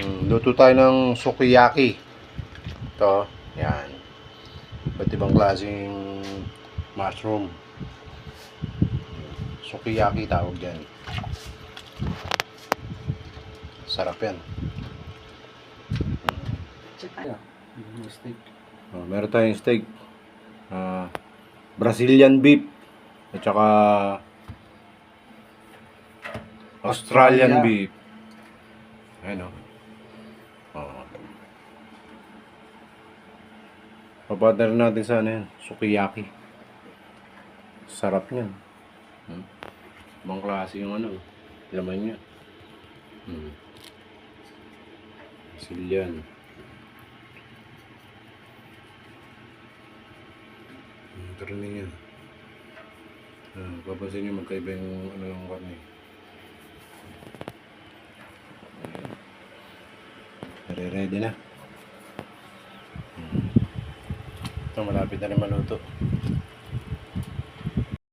Luto tayo ng sukiyaki. Ito, yan. Iba't ibang klaseng mushroom. Sukiyaki tawag dyan. Sarap yan. Steak. Meron tayong steak. Brazilian beef. At saka Australian beef. Ayan o. Papadala natin sa ano yan, sukiyaki. Sarap niyan. Ibang klase yung ano, laman niya. Brazilian. Karne niya. Papansin niyo magkaiba yung ano yung karne. Ready na. Ito malapit na rin maluto.